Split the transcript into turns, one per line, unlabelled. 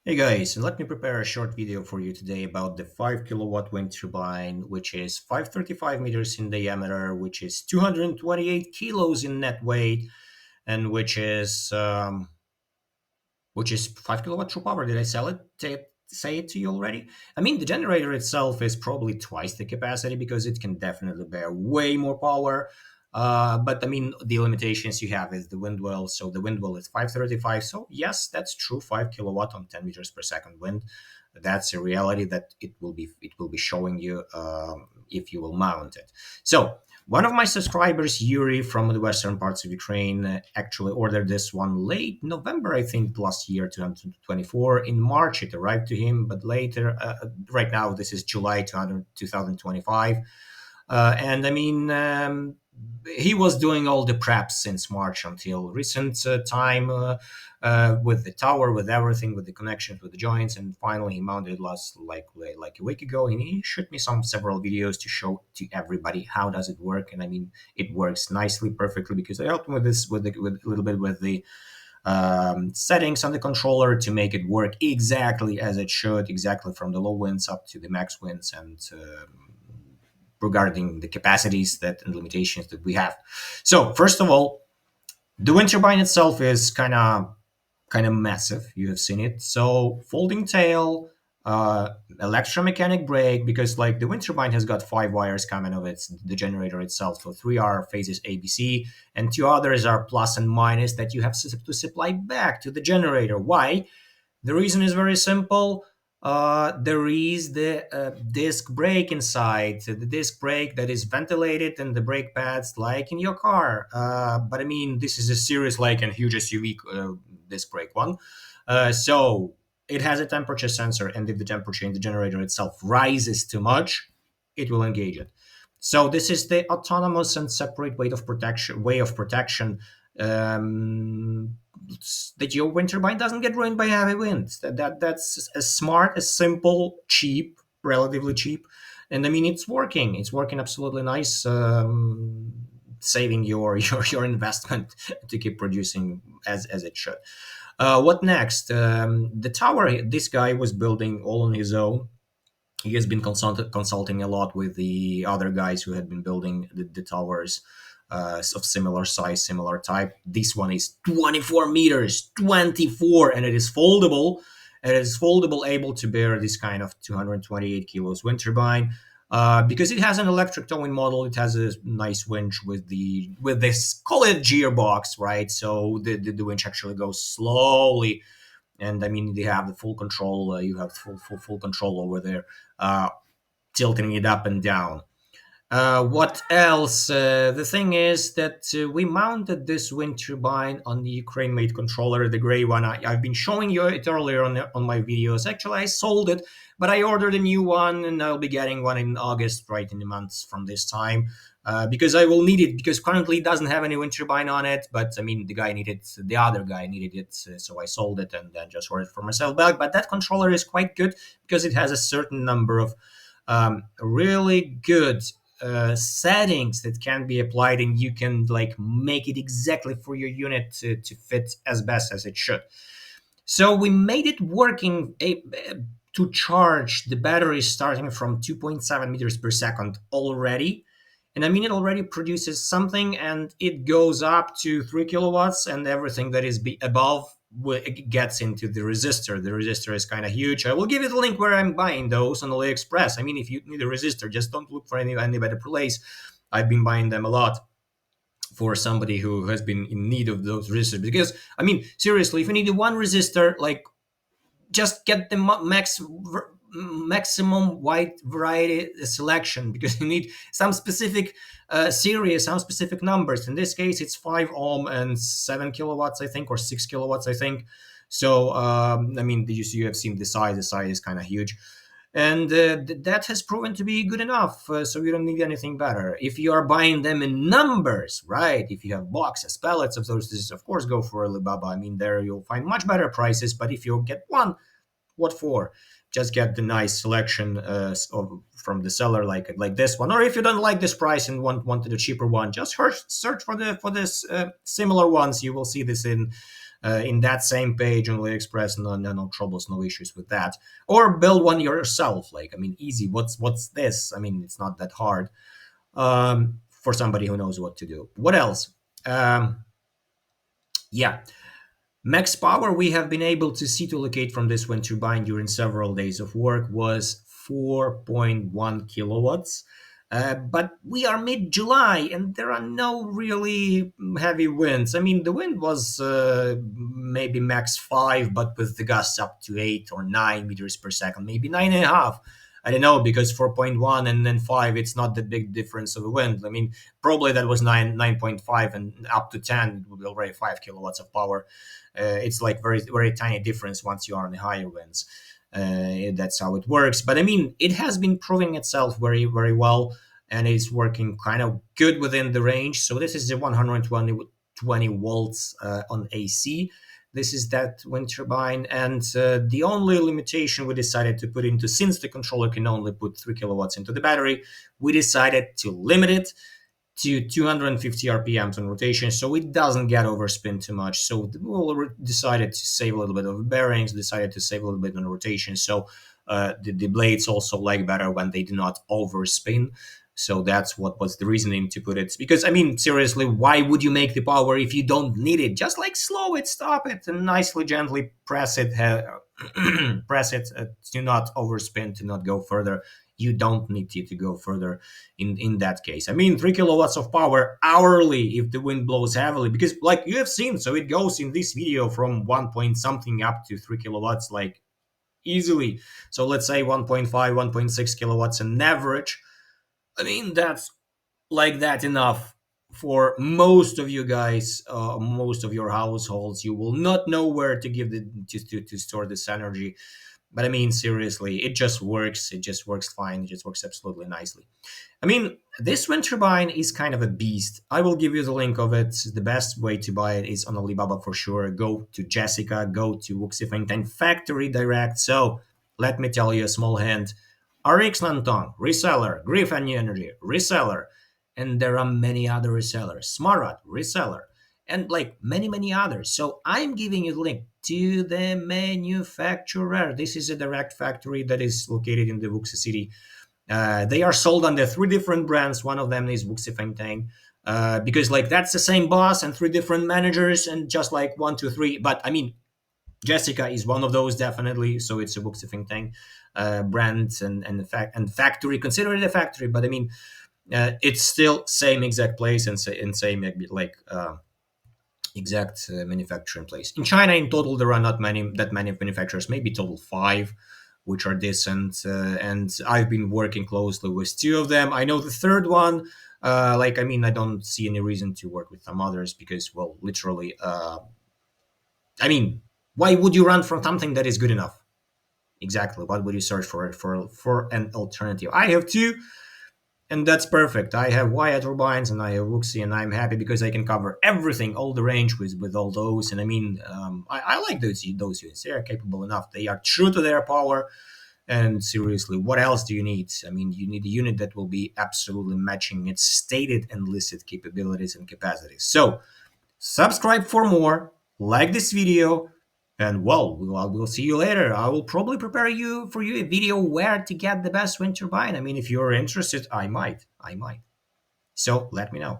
Hey guys, let me prepare a short video for you today about the 5 kilowatt wind turbine, which is 535 meters in diameter, which is 228 kilos in net weight, and which is 5 kilowatt true power. Did I sell it? Say it to you already? I mean, the generator itself is probably twice the capacity because it can definitely bear way more power. But I mean, the limitations you have is the wind well. So the wind well is 535. So yes, that's true. 5 kilowatt on 10 meters per second wind. That's a reality that it will be showing you if you will mount it. So one of my subscribers, Yuri, from the western parts of Ukraine, actually ordered this one late November, I think, last year, 2024. In March, it arrived to him, but later, right now, this is July 2025. And I mean, he was doing all the preps since March until recent time with the tower, with everything, with the connections, with the joints, and finally he mounted last like a week ago. And he shot me several videos to show to everybody how does it work. And I mean, it works nicely, perfectly, because I helped him with this with a little bit with the settings on the controller to make it work exactly as it should, exactly from the low winds up to the max winds, and regarding the capacities that and limitations that we have. So first of all, the wind turbine itself is kind of massive. You have seen it. So folding tail, electromechanic brake, because like the wind turbine has got 5 wires coming of it, the generator itself. So 3 are phases ABC, and 2 others are plus and minus that you have to supply back to the generator. Why? The reason is very simple. There is the disc brake inside, the disc brake that is ventilated and the brake pads like in your car. But I mean, this is a serious, like, and huge SUV disc brake one. So it has a temperature sensor, and if the temperature in the generator itself rises too much, it will engage it. So this is the autonomous and separate way of protection, um, that your wind turbine doesn't get ruined by heavy winds. That's as smart, as simple, cheap, relatively cheap, and I mean it's working. It's working absolutely nice, saving your investment to keep producing as it should. What next? The tower this guy was building all on his own. He has been consulting a lot with the other guys who had been building the towers of similar size, similar type. This one is 24 meters, 24, and it is foldable. It is foldable, able to bear this kind of 228 kilos wind turbine. Because it has an electric towing model, it has a nice winch with this, call it gearbox, right? So the winch actually goes slowly, and I mean they have the full control. You have full control over there, uh, tilting it up and down. What else? The thing is that we mounted this wind turbine on the Ukraine-made controller, the gray one. I've been showing you it earlier on my videos. Actually, I sold it, but I ordered a new one, and I'll be getting one in August, right in the months from this time, because I will need it. Because currently it doesn't have any wind turbine on it, but I mean the other guy needed it, so I sold it and then just ordered it for myself back. But that controller is quite good because it has a certain number of really good settings that can be applied, and you can like make it exactly for your unit to fit as best as it should. So we made it working to charge the battery starting from 2.7 meters per second already. And I mean, it already produces something, and it goes up to 3 kilowatts, and everything that is above gets into the resistor. The resistor is kind of huge. I will give you the link where I'm buying those on AliExpress. I mean, if you need a resistor, just don't look for any better place. I've been buying them a lot for somebody who has been in need of those resistors. Because I mean, seriously, if you need one resistor, like, just get the maximum wide variety selection, because you need some specific series, some specific numbers. In this case, it's 5 ohm and 7 kilowatts, I think, or 6 kilowatts, I think. So I mean, you have seen the size. The size is kind of huge, and that has proven to be good enough. So you don't need anything better. If you are buying them in numbers, right? If you have boxes, pallets of those, this is, of course, go for Alibaba. I mean, there you'll find much better prices. But if you get one, what for? Just get the nice selection from the seller, like this one. Or if you don't like this price and wanted a cheaper one, just search for this similar ones. You will see this in in that same page on AliExpress. No troubles, no issues with that. Or build one yourself. Like, I mean, easy. What's this? I mean, it's not that hard for somebody who knows what to do. What else? Yeah, max power we have been able to see to locate from this wind turbine during several days of work was 4.1 kilowatts. But we are mid-July and there are no really heavy winds. I mean, the wind was maybe max 5, but with the gusts up to 8 or 9 meters per second, maybe 9.5. I don't know, because 4.1 and then 5, it's not the big difference of the wind. I mean, probably that was 9.5 and up to 10, it would be already 5 kilowatts of power. It's like very tiny difference once you are on the higher winds. That's how it works. But I mean, it has been proving itself very well, and it's working kind of good within the range. So this is the 120 volts on AC. This is that wind turbine, and the only limitation we decided to put into, since the controller can only put 3 kilowatts into the battery, we decided to limit it to 250 RPMs on rotation, so it doesn't get overspin too much. So we decided to save a little bit of bearings, decided to save a little bit on rotation. So the blades also like better when they do not overspin. So that's what was the reasoning to put it. Because, I mean, seriously, why would you make the power if you don't need it? Just like slow it, stop it, and nicely, gently press it, press it to not overspin, to not go further. You don't need to go further in that case. I mean, 3 kilowatts of power hourly if the wind blows heavily, because like you have seen, so it goes in this video from 1 point something up to 3 kilowatts, like easily. So let's say 1.5, 1.6 kilowatts an average. I mean, that's like that enough for most of you guys, most of your households. You will not know where to give to store this energy. But I mean, seriously, it just works. It just works fine. It just works absolutely nicely. I mean, this wind turbine is kind of a beast. I will give you the link of it. The best way to buy it is on Alibaba for sure. Go to Jessica, go to Wuxifengtang Factory Direct. So let me tell you a small hint. RX Nantong, reseller. Griffin New Energy, reseller. And there are many other resellers. Smarad, reseller. And like many others. So I'm giving you the link to the manufacturer. This is a direct factory that is located in the Wuxi city. They are sold under 3 different brands. One of them is Wuxifengtang. Because like that's the same boss and 3 different managers and just like 1, 2, 3. But I mean, Jessica is one of those definitely. So it's a Wuxifengtang brand and factory. Consider it a factory, but I mean, it's still same exact place and same like exact manufacturing place. In China, in total, there are not that many manufacturers, maybe total 5, which are decent. And I've been working closely with 2 of them. I know the third one. Like, I mean, I don't see any reason to work with some others because, well, literally, I mean, why would you run from something that is good enough? Exactly. What would you search for an alternative? I have 2. And that's perfect. I have wire turbines and I have Wuxi, and I'm happy because I can cover everything, all the range with all those. And I mean, I like those units. They are capable enough. They are true to their power. And seriously, what else do you need? I mean, you need a unit that will be absolutely matching its stated and listed capabilities and capacities. So, subscribe for more, like this video, and well, we'll see you later. I will probably prepare for you a video where to get the best wind turbine. I mean, if you're interested, I might. So let me know.